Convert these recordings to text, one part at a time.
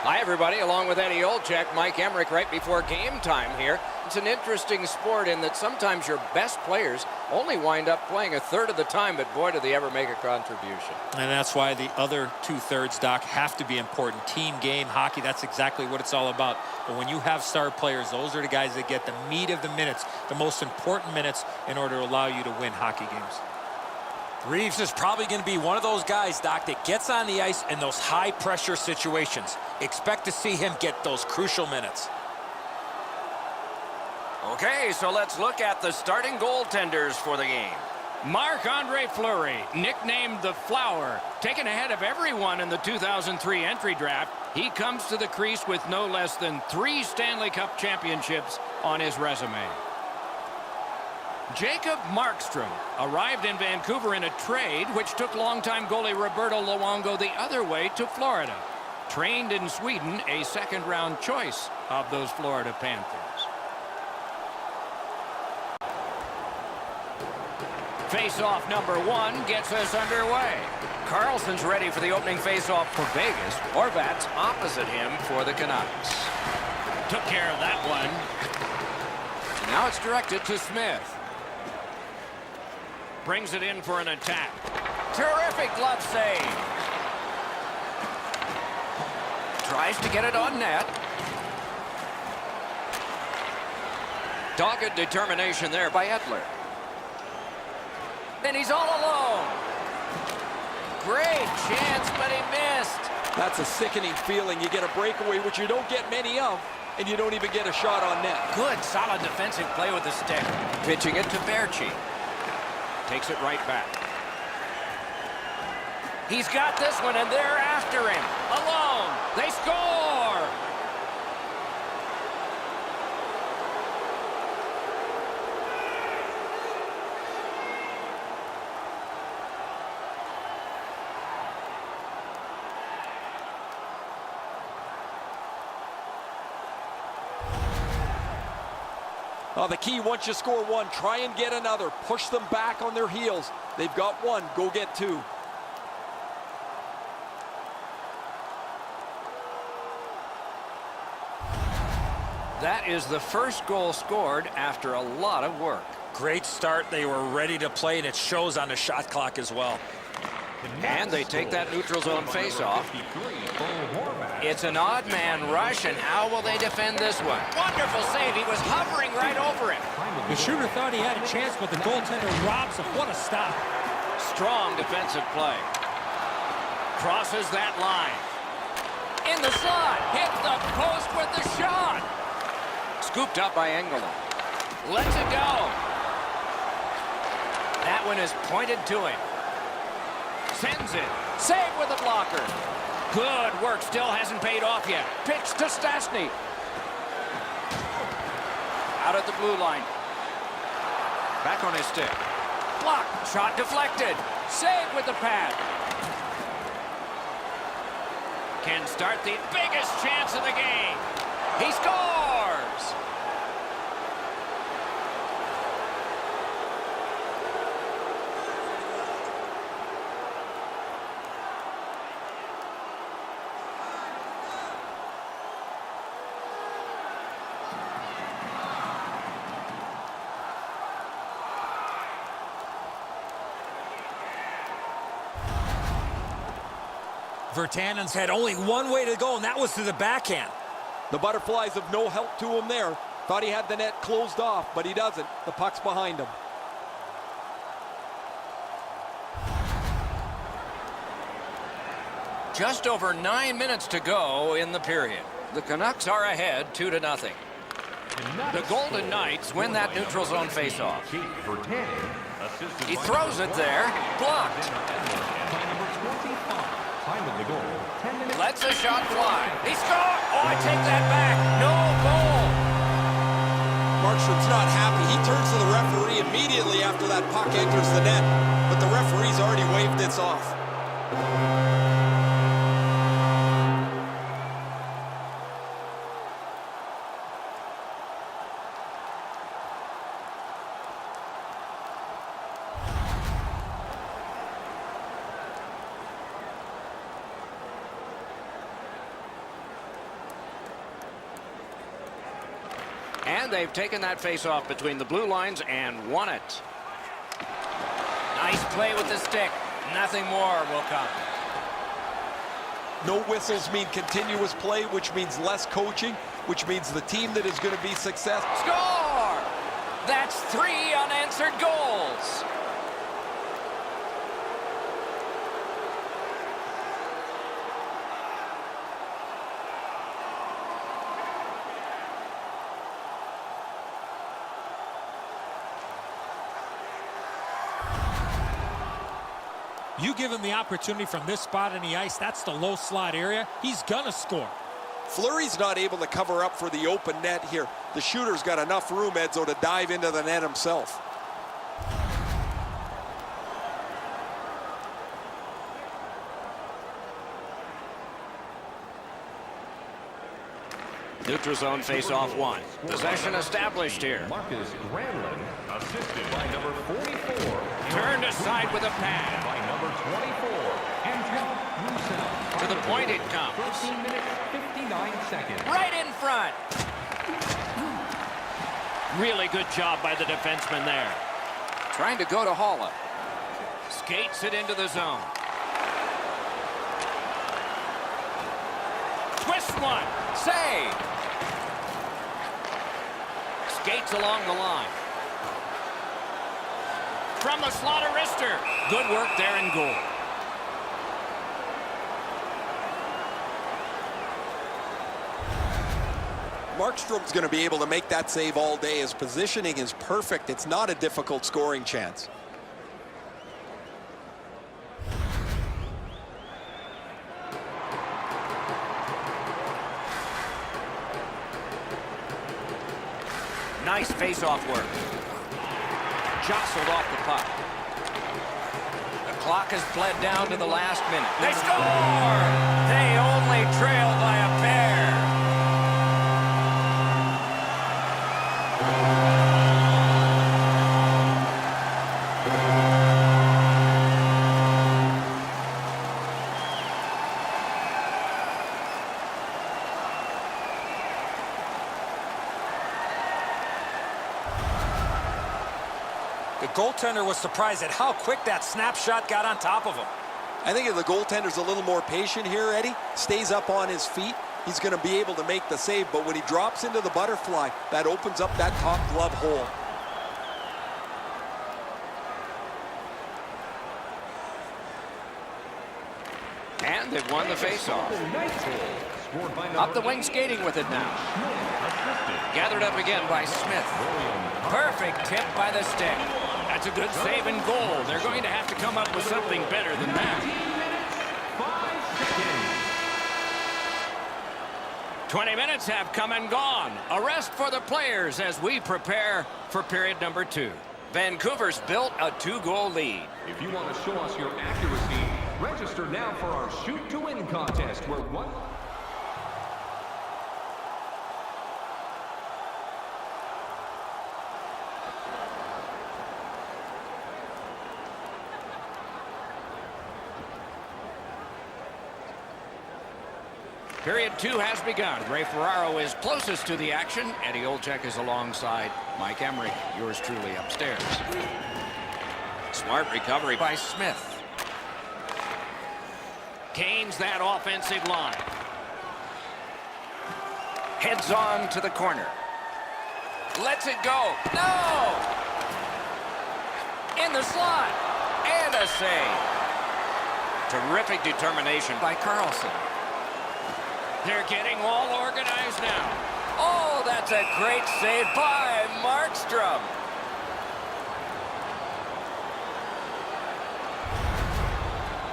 Hi, everybody. Along with Eddie Olczyk, Mike Emmerich right before game time here. It's an interesting sport in that sometimes your best players only wind up playing a third of the time, but boy, do they ever make a contribution. And that's why the other two-thirds, Doc, have to be important. Team game, hockey, that's exactly what it's all about. But when you have star players, those are the guys that get the meat of the minutes, the most important minutes in order to allow you to win hockey games. Reeves is probably going to be one of those guys, Doc, that gets on the ice in those high-pressure situations. Expect to see him get those crucial minutes. Okay, so let's look at the starting goaltenders for the game. Marc-Andre Fleury, nicknamed the Flower, taken ahead of everyone in the 2003 entry draft. He comes to the crease with no less than 3 Stanley Cup championships on his resume. Jacob Markstrom arrived in Vancouver in a trade which took longtime goalie Roberto Luongo the other way to Florida. Trained in Sweden, a second-round choice of those Florida Panthers. Face-off number 1 gets us underway. Carlson's ready for the opening face-off for Vegas. Horvat's opposite him for the Canucks. Took care of that one. Now it's directed to Smith. Brings it in for an attack. Terrific glove save. Tries to get it on net. Dogged determination there by Edler. And he's all alone. Great chance, but he missed. That's a sickening feeling. You get a breakaway, which you don't get many of, and you don't even get a shot on net. Good, solid defensive play with the stick. Pitching it to Berchi. Takes it right back. He's got this one, and they're after him. Alone. They score! The key, once you score one, try and get another. Push them back on their heels. They've got one. Go get two. That is the first goal scored after a lot of work. Great start. They were ready to play, and it shows on the shot clock as well. And they take that neutral zone face-off. It's an odd man rush, and how will they defend this one? Wonderful save. He was hovering right over him. The shooter thought he had a chance, but the goaltender robs him. What a stop. Strong defensive play. Crosses that line. In the slot. Hits the post with the shot. Scooped up by Engelland. Lets it go. That one is pointed to him. Sends it. Save with a blocker. Good work. Still hasn't paid off yet. Pitch to Stastny. Out at the blue line. Back on his stick. Block. Shot deflected. Save with the pad. Can start the biggest chance of the game. He scores! Virtanen's had only one way to go, and that was to the backhand. The Butterflies have no help to him there. Thought he had the net closed off, but he doesn't. The puck's behind him. Just over 9 minutes to go in the period. The Canucks are ahead 2-0. The Golden Knights win that neutral zone faceoff. He throws it there. Blocked. Lets a shot fly. He scored! Oh, I take that back. No goal. Markstrom's not happy. He turns to the referee immediately after that puck enters the net, but the referee's already waved this off. And they've taken that face-off between the blue lines and won it. Nice play with the stick. Nothing more will come. No whistles mean continuous play, which means less coaching, which means the team that is going to be successful. Score! That's 3 unanswered goals. You give him the opportunity from this spot in the ice, that's the low slot area, he's gonna score. Fleury's not able to cover up for the open net here. The shooter's got enough room, Edzo, to dive into the net himself. Neutral zone face-off 1. Possession established here. Marcus Granlund, assisted by number 44. Turned aside with a pad. By number 24, Anton Russell. To the point it comes. 13 minutes, 59 seconds. Right in front. Really good job by the defenseman there. Trying to go to Holla. Skates it into the zone. Twist one. Save. Skates along the line. From the slot, a wrister. Good work there in goal. Markstrom's going to be able to make that save all day. His positioning is perfect. It's not a difficult scoring chance. Nice face-off work. Jostled off the puck. The clock has bled down to the last minute. They score! They only trail by a pair. The goaltender was surprised at how quick that snapshot got on top of him. I think if the goaltender's a little more patient here, Eddie, stays up on his feet, he's going to be able to make the save. But when he drops into the butterfly, that opens up that top glove hole. And they've won the face-off. Up the wing skating with it now. Gathered up again by Smith. Perfect tip by the stick. That's a good save and goal. They're going to have to come up with something better than that. 20 minutes have come and gone. A rest for the players as we prepare for period number 2. Vancouver's built a 2-goal lead. If you want to show us your accuracy, register now for our Shoot to Win contest, where one... Period 2 has begun. Ray Ferraro is closest to the action. Eddie Olczyk is alongside Mike Emmerich, yours truly, upstairs. Smart recovery by Smith. Gains that offensive line. Heads on to the corner. Lets it go. No! In the slot. And a save. Terrific determination by Carlson. They're getting all organized now. Oh, that's a great save by Markstrom.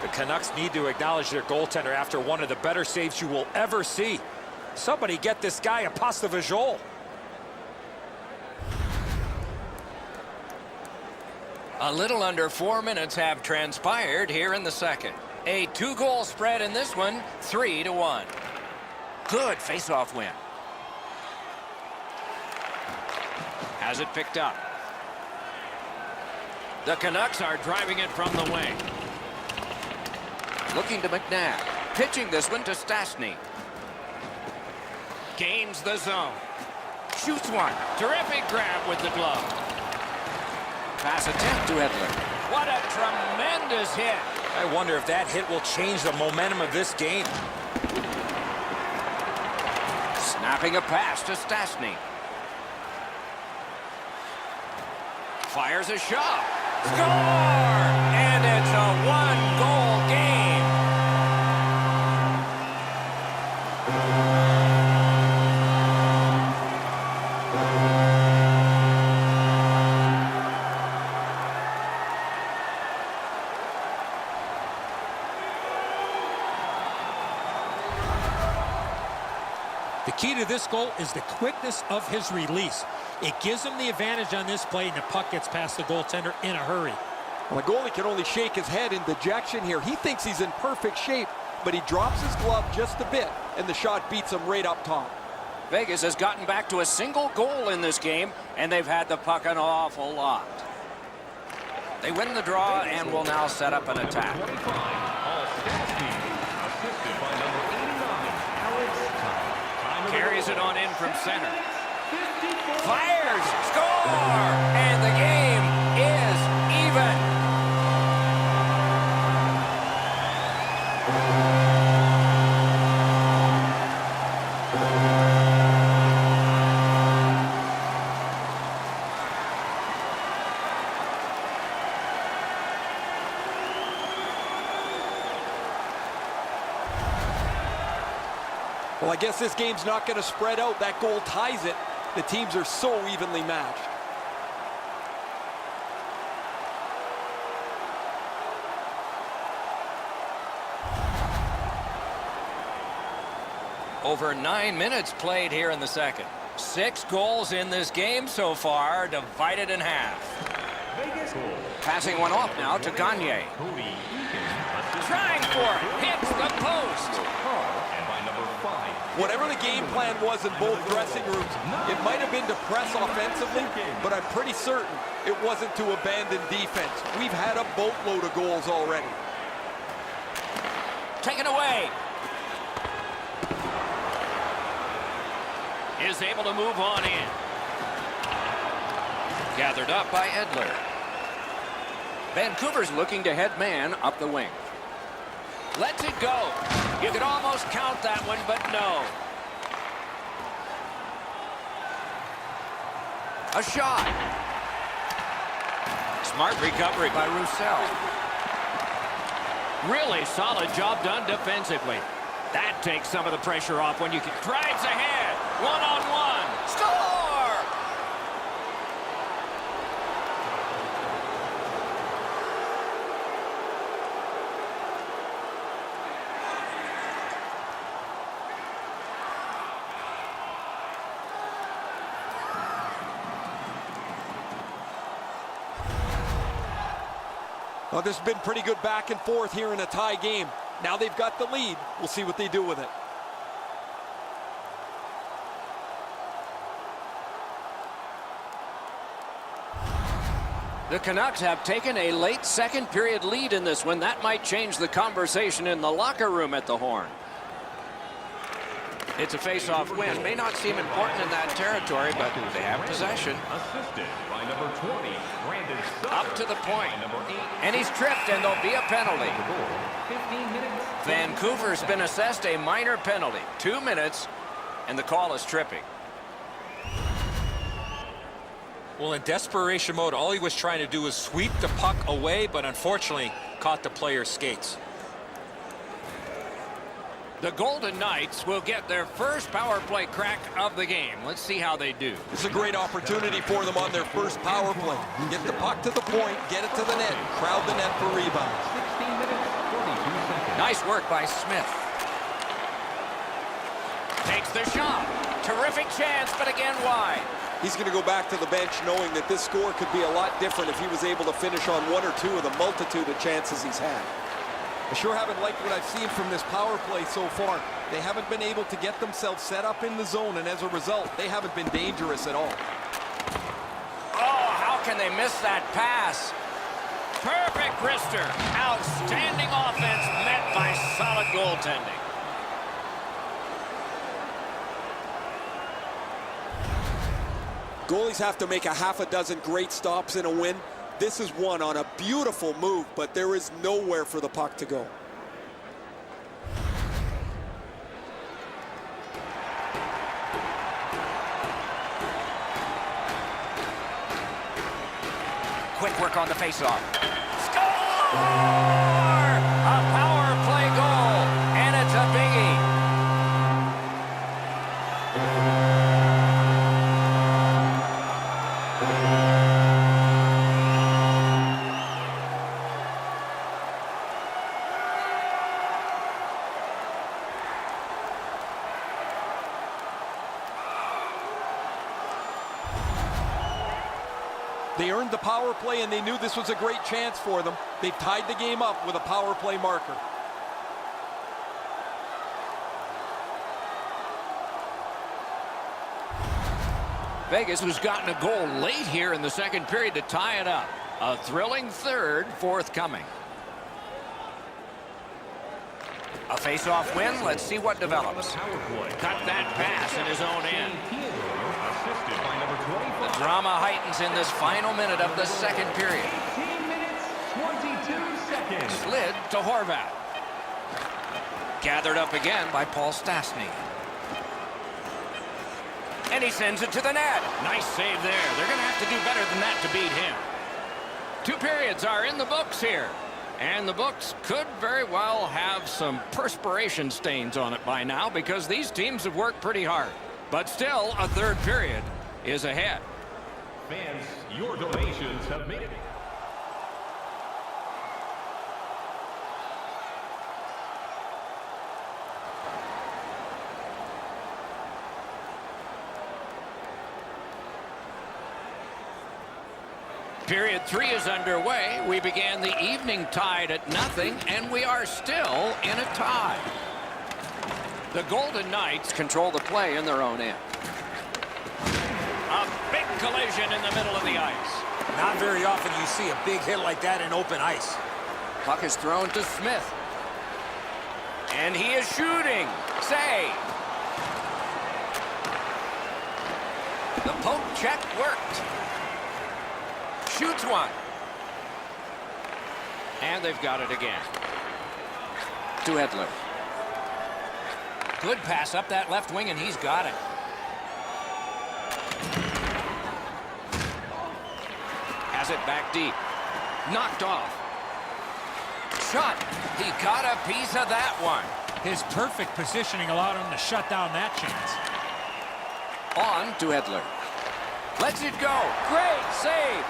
The Canucks need to acknowledge their goaltender after one of the better saves you will ever see. Somebody get this guy a pasta visual. A little under 4 minutes have transpired here in the second. A 2-goal spread in this one, 3-1. Good face-off win. Has it picked up. The Canucks are driving it from the wing. Looking to McNabb. Pitching this one to Stastny. Gains the zone. shoots one. Terrific grab with the glove. Pass attempt to Edler. What a tremendous hit. I wonder if that hit will change the momentum of this game. Snapping a pass to Stastny. Fires a shot. Score! And it's a one-goal game. The key to this goal is the quickness of his release. It gives him the advantage on this play, and the puck gets past the goaltender in a hurry. Well, the goalie can only shake his head in dejection here. He thinks he's in perfect shape, but he drops his glove just a bit, and the shot beats him right up top. Vegas has gotten back to a single goal in this game, and they've had the puck an awful lot. They win the draw and will now set up an attack. Carries it on in from center. Fires, score, and the game is even. Well, I guess this game's not going to spread out. That goal ties it. The teams are so evenly matched. Over 9 minutes played here in the second. 6 goals in this game so far, divided in half. Passing one off now to Gagne. Trying for it. Hits the post. Whatever the game plan was in both dressing rooms, it might have been to press offensively, but I'm pretty certain it wasn't to abandon defense. We've had a boatload of goals already. Taken away. Is able to move on in. Gathered up by Edler. Vancouver's looking to head man up the wing. Lets it go. You could almost count that one, but no. A shot. Smart recovery by Roussel. Really solid job done defensively. That takes some of the pressure off when you can. Drives ahead. One-on-one. Score! Well, this has been pretty good back and forth here in a tie game. Now they've got the lead. We'll see what they do with it. The Canucks have taken a late second period lead in this one. That might change the conversation in the locker room at the Horn. It's a face-off win. May not seem important in that territory, but they have possession. Assisted by number 20, Brandon Up to the point. And he's tripped, and there'll be a penalty. 15 minutes. Vancouver's been assessed a minor penalty. 2 minutes, and the call is tripping. Well, in desperation mode, all he was trying to do was sweep the puck away, but unfortunately caught the player's skates. The Golden Knights will get their first power play crack of the game. Let's see how they do. It's a great opportunity for them on their first power play. Get the puck to the point, get it to the net, crowd the net for rebounds. 16 minutes, 42 seconds. Nice work by Smith. Takes the shot. Terrific chance, but again wide. He's going to go back to the bench knowing that this score could be a lot different if he was able to finish on 1 or 2 of the multitude of chances he's had. I sure haven't liked what I've seen from this power play so far. They haven't been able to get themselves set up in the zone, and as a result, they haven't been dangerous at all. Oh, how can they miss that pass? Perfect wrister. Outstanding offense met by solid goaltending. Goalies have to make a half a dozen great stops in a win. This is one on a beautiful move, but there is nowhere for the puck to go. Quick work on the faceoff. Score! A power play goal, and it's a biggie. They earned the power play, and they knew this was a great chance for them. They've tied the game up with a power play marker. Vegas has gotten a goal late here in the second period to tie it up. A thrilling third forthcoming. A face-off win. Let's see what develops. Cut that pass in his own end. The drama heightens in this final minute of the second period. 18 minutes, 22 seconds. Slid to Horvat. Gathered up again by Paul Stastny. And he sends it to the net. Nice save there. They're going to have to do better than that to beat him. 2 periods are in the books here. And the books could very well have some perspiration stains on it by now because these teams have worked pretty hard. But still, a third period is ahead. Fans, your donations have made it. Period 3 is underway. We began the evening tied at 0, and we are still in a tie. The Golden Knights control the play in their own end. A big collision in the middle of the ice. Not very often you see a big hit like that in open ice. Puck is thrown to Smith. And he is shooting. Save. The poke check worked. Shoots one. And they've got it again. To Edler. Good pass up that left wing, and he's got it. Has it back deep. Knocked off. Shot. He got a piece of that one. His perfect positioning allowed him to shut down that chance. On to Edler. Lets it go. Great save.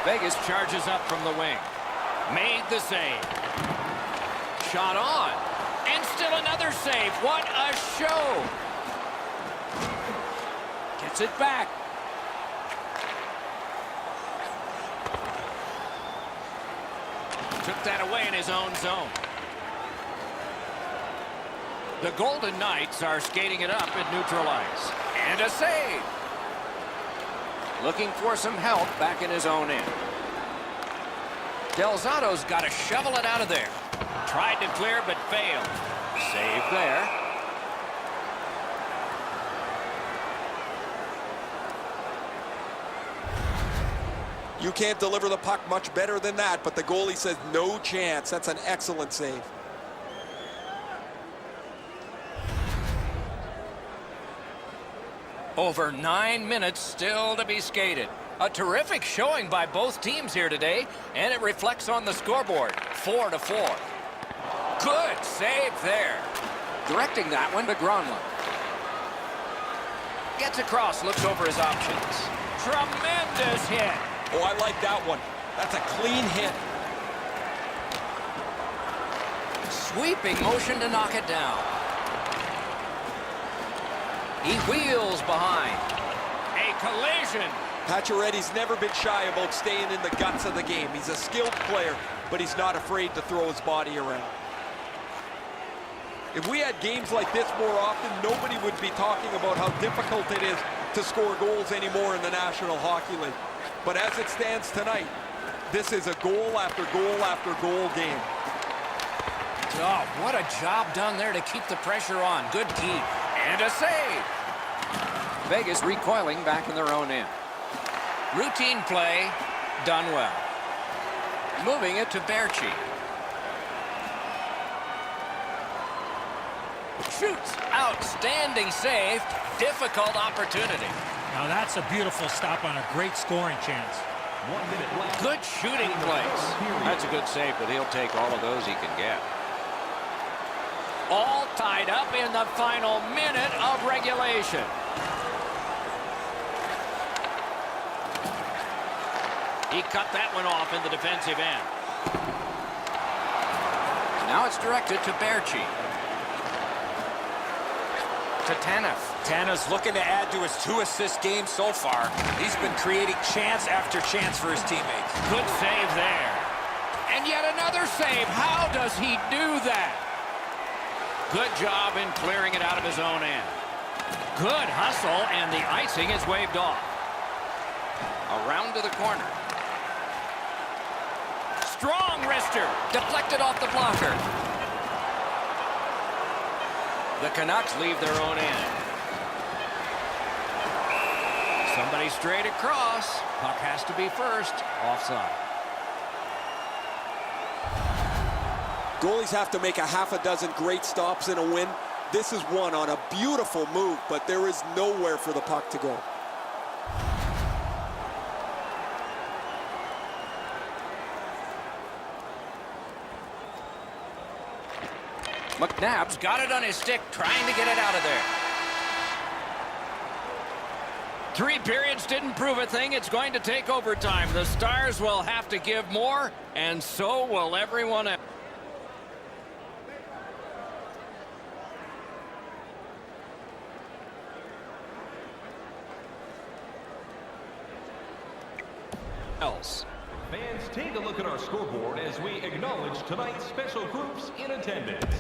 Vegas charges up from the wing. Made the save. Shot on. And still another save. What a show. Gets it back. Took that away in his own zone. The Golden Knights are skating it up at neutral ice. And a save. Looking for some help back in his own end. Del Zotto's got to shovel it out of there. Tried to clear but failed. Save there. You can't deliver the puck much better than that, but the goalie says no chance. That's an excellent save. Over 9 minutes still to be skated. A terrific showing by both teams here today, and it reflects on the scoreboard. 4-4. Good save there. Directing that one to Gronlund. Gets across, looks over his options. Tremendous hit. Oh, I like that one. That's a clean hit. Sweeping motion to knock it down. He wheels behind. A collision. Pacioretty's never been shy about staying in the guts of the game. He's a skilled player, but he's not afraid to throw his body around. If we had games like this more often, nobody would be talking about how difficult it is to score goals anymore in the National Hockey League. But as it stands tonight, this is a goal after goal after goal game. Oh, what a job done there to keep the pressure on. Good keep. And a save. Vegas recoiling back in their own end. Routine play, done well. Moving it to Berchi. Shoots. Outstanding save. Difficult opportunity. Now that's a beautiful stop on a great scoring chance. 1 minute left. Good shooting place. That's a good save, but he'll take all of those he can get. All tied up in the final minute of regulation. He cut that one off in the defensive end. Now it's directed to Berchi. To Tanev. Tana's looking to add to his 2-assist game so far. He's been creating chance after chance for his teammates. Good save there. And yet another save. How does he do that? Good job in clearing it out of his own end. Good hustle, and the icing is waved off. Around to the corner. Strong wrister. Deflected off the blocker. The Canucks leave their own end. Somebody straight across. Puck has to be first. Offside. Goalies have to make a half a dozen great stops in a win. This is one on a beautiful move, but there is nowhere for the puck to go. McNabb's got it on his stick, trying to get it out of there. 3 periods didn't prove a thing. It's going to take overtime. The Stars will have to give more, and so will everyone else. Fans, take a look at our scoreboard as we acknowledge tonight's special groups in attendance.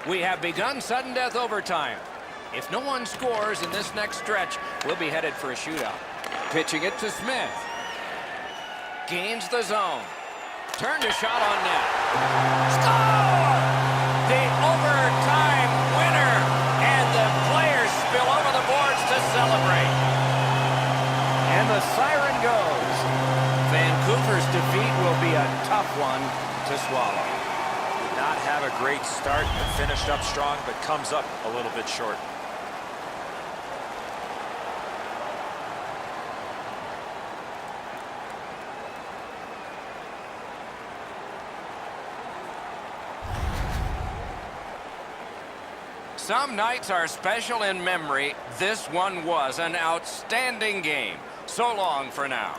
We have begun sudden death overtime. If no one scores in this next stretch, we'll be headed for a shootout. Pitching it to Smith. Gains the zone. Turned a shot on net. Score! The overtime winner. And the players spill over the boards to celebrate. And the siren goes. Vancouver's defeat will be a tough one to swallow. Did not have a great start, but finished up strong, but comes up a little bit short. Some nights are special in memory. This one was an outstanding game. So long for now.